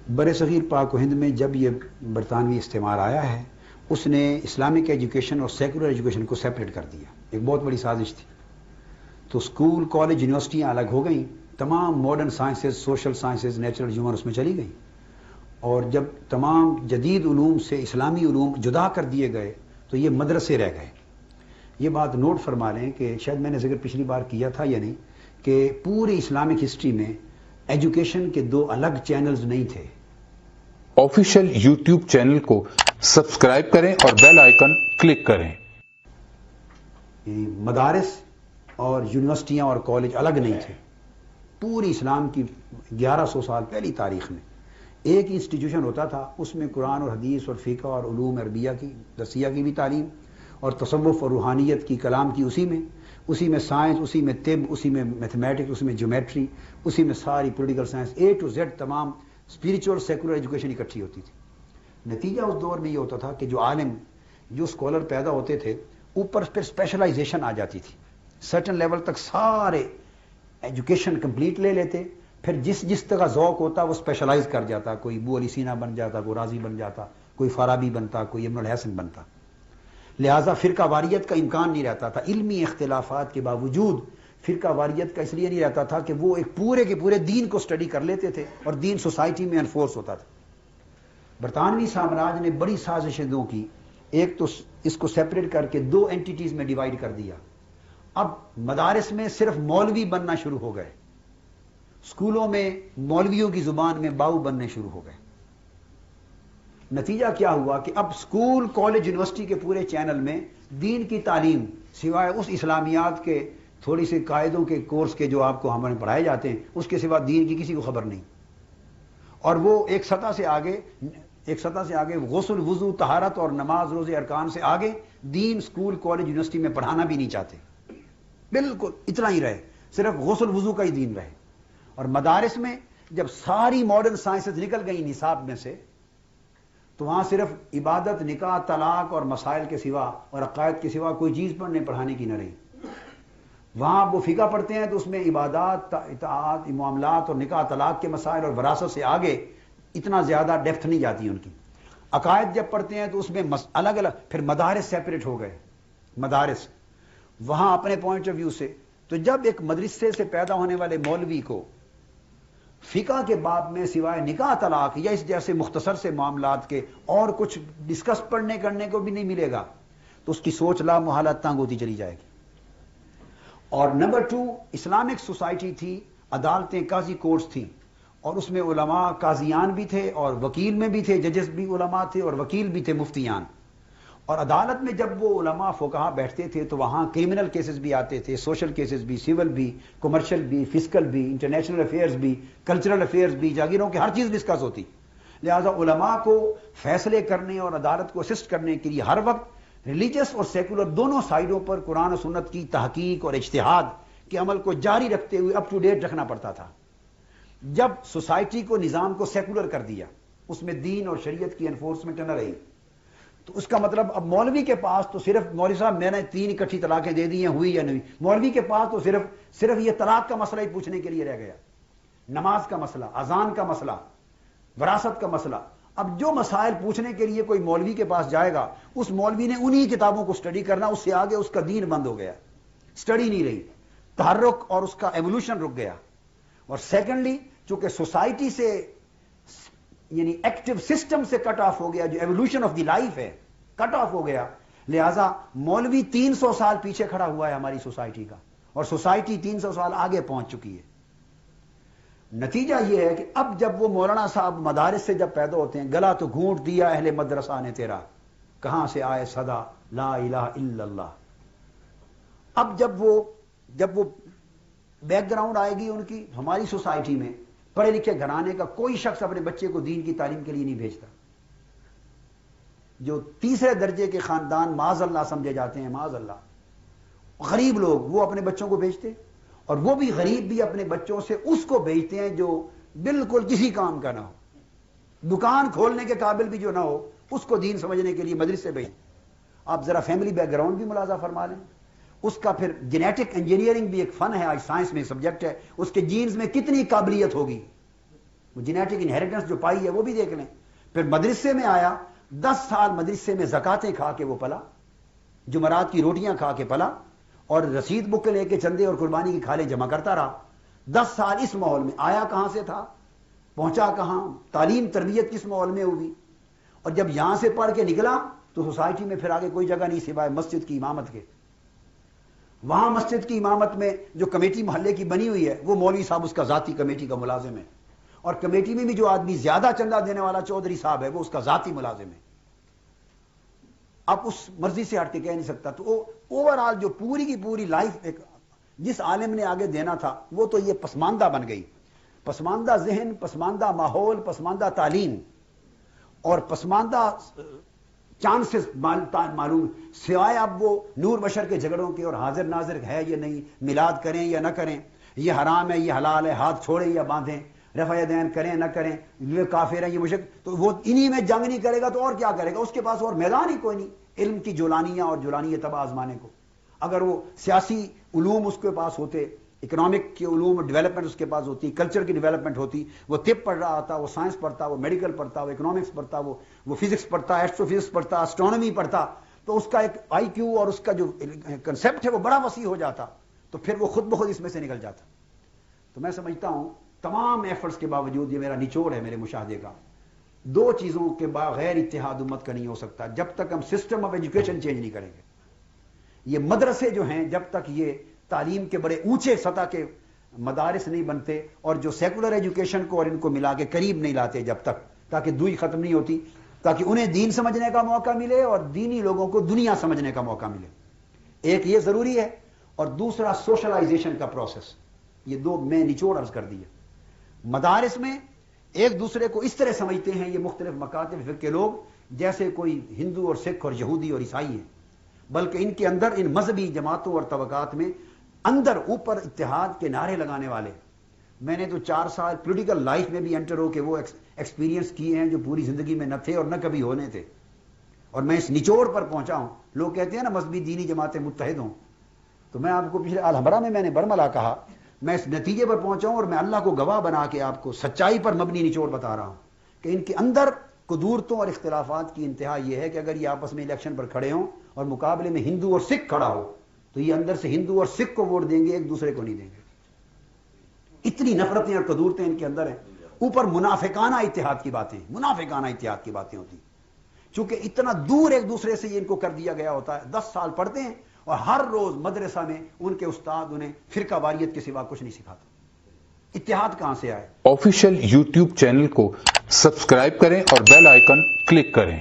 بر صغیر پاک و ہند میں جب یہ برطانوی استعمار آیا ہے اس نے اسلامک ایجوکیشن اور سیکولر ایجوکیشن کو سیپریٹ کر دیا. ایک بہت بڑی سازش تھی. تو اسکول کالج یونیورسٹیاں الگ ہو گئیں, تمام modern sciences social sciences natural human اس میں چلی گئیں, اور جب تمام جدید علوم سے اسلامی علوم جدا کر دیے گئے تو یہ مدرسے رہ گئے. یہ بات نوٹ فرما لیں کہ شاید میں نے ذکر پچھلی بار کیا تھا یا نہیں کہ پوری اسلامک ہسٹری میں ایجوکیشن کے دو الگ چینلز نہیں تھے. آفیشیل یوٹیوب چینل کو سبسکرائب کریں اور بیل آئیکن کلک کریں. مدارس اور یونیورسٹیاں اور کالج الگ نہیں تھے. پوری اسلام کی 1100 سال پہلی تاریخ میں ایک انسٹیٹیوشن ہوتا تھا, اس میں قرآن اور حدیث اور فقہ اور علوم عربیہ کی درسیہ کی بھی تعلیم اور تصوف اور روحانیت کی کلام کی اسی میں سائنس, اسی میں طب, اسی میں میتھمیٹکس, اسی میں جیومیٹری, اسی میں ساری political science A to Z تمام اسپریچول سیکولر ایجوکیشن اکٹھی ہوتی تھی. نتیجہ اس دور میں یہ ہوتا تھا کہ جو عالم جو اسکالر پیدا ہوتے تھے اوپر پھر اسپیشلائزیشن آ جاتی تھی. سرٹن لیول تک سارے ایجوکیشن کمپلیٹ لے لیتے, پھر جس طرح ذوق ہوتا وہ اسپیشلائز کر جاتا. کوئی ابو علی سینا بن جاتا, کوئی رازی بن جاتا, کوئی فارابی بنتا, کوئی ابن الحسن بنتا. لہٰذا فرقہ واریت کا امکان نہیں رہتا تھا. علمی اختلافات کے باوجود فرقہ واریت کا اس لیے نہیں رہتا تھا کہ وہ ایک پورے کے پورے دین کو اسٹڈی کر لیتے تھے اور دین سوسائٹی میں انفورس ہوتا تھا. برطانوی سامراج نے بڑی سازشیں دو کی. ایک تو اس کو سیپریٹ کر کے دو اینٹیٹیز میں ڈیوائیڈ کر دیا. اب مدارس میں صرف مولوی بننا شروع ہو گئے, اسکولوں میں مولویوں کی زبان میں باؤ بننے شروع ہو گئے. نتیجہ کیا ہوا کہ اب اسکول کالج یونیورسٹی کے پورے چینل میں دین کی تعلیم سوائے اس اسلامیات کے تھوڑی سی قاعدوں کے کورس کے جو آپ کو ہمیں پڑھائے جاتے ہیں اس کے سوا دین کی کسی کو خبر نہیں. اور وہ ایک سطح سے آگے غسل وضو طہارت اور نماز روزے ارکان سے آگے دین اسکول کالج یونیورسٹی میں پڑھانا بھی نہیں چاہتے. بالکل اتنا ہی رہے, صرف غسل وضو کا ہی دین رہے. اور مدارس میں جب ساری ماڈرن سائنسز نکل گئی نصاب میں سے تو وہاں صرف عبادت, نکاح, طلاق اور مسائل کے سوا اور عقائد کے سوا کوئی چیز پڑھانے کی نہ رہی. وہاں وہ فقہ پڑھتے ہیں تو اس میں عبادات, اطاعت, معاملات اور نکاح طلاق کے مسائل اور وراثت سے آگے اتنا زیادہ ڈیپتھ نہیں جاتی ان کی. عقائد جب پڑھتے ہیں تو اس میں الگ الگ. پھر مدارس سیپریٹ ہو گئے. مدارس وہاں اپنے پوائنٹ آف ویو سے. تو جب ایک مدرسے سے پیدا ہونے والے مولوی کو فقہ کے باب میں سوائے نکاح طلاق یا اس جیسے مختصر سے معاملات کے اور کچھ ڈسکس پڑھنے کرنے کو بھی نہیں ملے گا تو اس کی سوچ لا محالہ تنگ ہوتی چلی جائے گی. اور نمبر 2, اسلامک سوسائٹی تھی, عدالتیں قاضی کورٹس تھیں, اور اس میں علماء قاضیان بھی تھے اور وکیل میں بھی تھے, ججز بھی علماء تھے اور وکیل بھی تھے, مفتیان. اور عدالت میں جب وہ علماء فقہا بیٹھتے تھے تو وہاں کرمنل کیسز بھی آتے تھے, سوشل کیسز بھی, سول بھی, کمرشل بھی, فسکل بھی, انٹرنیشنل افیئرز بھی, کلچرل افیئرز بھی, جاگیروں کی ہر چیز ڈسکس ہوتی. لہذا علماء کو فیصلے کرنے اور عدالت کو اسسٹ کرنے کے لیے ہر وقت ریلیجس اور سیکولر دونوں سائیڈوں پر قرآن و سنت کی تحقیق اور اجتہاد کے عمل کو جاری رکھتے ہوئے اپ ٹو ڈیٹ رکھنا پڑتا تھا. جب سوسائٹی کو نظام کو سیکولر کر دیا, اس میں دین اور شریعت کی انفورسمنٹ نہ رہی, تو اس کا مطلب اب مولوی کے پاس تو صرف مولوی صاحب میں نے 3 اکٹھی طلاقیں دے دی ہیں, ہوئی یا نہیں. مولوی کے پاس تو صرف یہ طلاق کا مسئلہ ہی پوچھنے کے لیے رہ گیا. نماز کا مسئلہ, اذان کا مسئلہ, وراثت کا مسئلہ. اب جو مسائل پوچھنے کے لیے کوئی مولوی کے پاس جائے گا اس مولوی نے انہی کتابوں کو سٹڈی کرنا, اس سے آگے اس کا دین بند ہو گیا, سٹڈی نہیں رہی, تحرک اور اس کا ایوولوشن رک گیا. اور سیکنڈلی چونکہ سوسائٹی سے یعنی ایکٹیو سسٹم سے کٹ آف ہو گیا, جو ایوولوشن آف دی لائف ہے کٹ آف ہو گیا, لہذا مولوی 300 سال پیچھے کھڑا ہوا ہے ہماری سوسائٹی کا, اور سوسائٹی 300 سال آگے پہنچ چکی ہے. نتیجہ یہ ہے کہ اب جب وہ مولانا صاحب مدارس سے جب پیدا ہوتے ہیں, گلا تو گھونٹ دیا اہل مدرسہ نے تیرا, کہاں سے آئے صدا لا الہ الا اللہ. اب جب وہ بیک گراؤنڈ آئے گی ان کی, ہماری سوسائٹی میں پڑھے لکھے گھرانے کا کوئی شخص اپنے بچے کو دین کی تعلیم کے لیے نہیں بھیجتا. جو تیسرے درجے کے خاندان معاذ اللہ سمجھے جاتے ہیں, معاذ اللہ, غریب لوگ, وہ اپنے بچوں کو بھیجتے, اور وہ بھی غریب بھی اپنے بچوں سے اس کو بھیجتے ہیں جو بالکل کسی کام کا نہ ہو, دکان کھولنے کے قابل بھی جو نہ ہو, اس کو دین سمجھنے کے لیے مدرسے بھیجتے. آپ ذرا فیملی بیک گراؤنڈ بھی ملاحظہ فرما لیں. اس کا پھر جینیٹک انجینئرنگ بھی ایک فن ہے, آج سائنس میں سبجیکٹ ہے, اس کے جینز میں کتنی قابلیت ہوگی, وہ جینیٹک انہیریٹنس جو پائی ہے وہ بھی دیکھ لیں. پھر مدرسے میں آیا, 10 سال مدرسے میں زکاتیں کھا کے وہ پلا, جمعرات کی روٹیاں کھا کے پلا, اور رسید بک لے کے چندے اور قربانی کی کھالیں جمع کرتا رہا. 10 سال اس ماحول میں آیا, کہاں سے تھا, پہنچا کہاں, تعلیم تربیت کس ماحول میں ہوئی, اور جب یہاں سے پڑھ کے نکلا تو سوسائٹی میں پھر آگے کوئی جگہ نہیں سوائے مسجد کی امامت کے. وہاں مسجد کی امامت میں جو کمیٹی محلے کی بنی ہوئی ہے وہ مولوی صاحب اس کا ذاتی کمیٹی کا ملازم ہے, اور کمیٹی میں بھی جو آدمی زیادہ چندہ دینے والا چودھری صاحب ہے وہ اس کا ذاتی ملازم ہے. اب اس مرضی سے ہٹ کے کہہ نہیں سکتا. تو اوورآل جو پوری کی پوری لائف ایک جس عالم نے آگے دینا تھا وہ تو یہ پسماندہ بن گئی. پسماندہ ذہن, پسماندہ ماحول, پسماندہ تعلیم اور پسماندہ چانسز معلوم, سوائے اب وہ نور بشر کے جھگڑوں کے اور حاضر ناظر ہے یا نہیں, میلاد کریں یا نہ کریں, یہ حرام ہے یہ حلال ہے, ہاتھ چھوڑیں یا باندھیں, رفع یدین کریں نہ کریں, یہ کافر ہے یہ مشرک, تو وہ انہی میں جنگ نہیں کرے گا تو اور کیا کرے گا؟ اس کے پاس اور میدان ہی کوئی نہیں علم کی جولانیاں اور جولانی تباہ آزمانے کو. اگر وہ سیاسی علوم اس کے پاس ہوتے, اکنامک کے علوم ڈیولپمنٹ اس کے پاس ہوتی, کلچر کی ڈیولپمنٹ ہوتی, وہ طب پڑھ رہا ہوتا, وہ سائنس پڑھتا, وہ میڈیکل پڑھتا, وہ اکنامکس پڑھتا, وہ فزکس پڑھتا, ایسٹرو فزکس پڑھتا, اسٹرانومی پڑھتا, تو اس کا ایک آئی کیو اور اس کا جو کنسپٹ ہے وہ بڑا وسیع ہو جاتا, تو پھر وہ خود بخود اس میں سے نکل جاتا. تو میں سمجھتا ہوں تمام ایفرٹس کے باوجود, یہ میرا نچوڑ ہے میرے مشاہدے کا, 2 چیزوں کے بغیر اتحاد امت کا نہیں ہو سکتا جب تک ہم سسٹم آف ایجوکیشن چینج نہیں کریں گے. یہ مدرسے جو ہیں جب تک یہ تعلیم کے بڑے اونچے سطح کے مدارس نہیں بنتے اور جو سیکولر ایجوکیشن کو اور ان کو ملا کے قریب نہیں لاتے جب تک, تاکہ دوئی ختم نہیں ہوتی, تاکہ انہیں دین سمجھنے کا موقع ملے اور دینی لوگوں کو دنیا سمجھنے کا موقع ملے. ایک یہ ضروری ہے, اور دوسرا سوشلائزیشن کا پروسیس. یہ 2 میں نچوڑ عرض کر دی ہے. مدارس میں ایک دوسرے کو اس طرح سمجھتے ہیں یہ مختلف مکاتب فرقے کے لوگ جیسے کوئی ہندو اور سکھ اور یہودی اور عیسائی ہیں, بلکہ ان کے اندر ان مذہبی جماعتوں اور طبقات میں اندر اوپر اتحاد کے نعرے لگانے والے. میں نے تو 4 سال پولیٹیکل لائف میں بھی انٹر ہو کے وہ ایکسپیرینس کیے ہیں جو پوری زندگی میں نہ تھے اور نہ کبھی ہونے تھے, اور میں اس نچوڑ پر پہنچا ہوں. لوگ کہتے ہیں نا مذہبی دینی جماعتیں متحد ہوں, تو میں آپ کو پچھلے الحمرہ میں نے برملا کہا, میں اس نتیجے پر پہنچا ہوں اور میں اللہ کو گواہ بنا کے آپ کو سچائی پر مبنی نچوڑ بتا رہا ہوں کہ ان کے اندر قدورتوں اور اختلافات کی انتہا یہ ہے کہ اگر یہ آپس میں الیکشن پر کھڑے ہوں اور مقابلے میں ہندو اور سکھ کھڑا ہو تو یہ اندر سے ہندو اور سکھ کو ووٹ دیں گے, ایک دوسرے کو نہیں دیں گے. اتنی نفرتیں اور قدورتیں ان کے اندر ہیں. اوپر منافقانہ اتحاد کی باتیں, منافقانہ اتحاد کی باتیں ہوتی, چونکہ اتنا دور ایک دوسرے سے یہ ان کو کر دیا گیا ہوتا ہے. 10 سال پڑھتے ہیں اور ہر روز مدرسہ میں ان کے استاد انہیں فرقہ واریت کے سوا کچھ نہیں سکھاتا. اتحاد کہاں سے آئے؟ آفیشیل یوٹیوب چینل کو سبسکرائب کریں اور بیل آئیکن کلک کریں.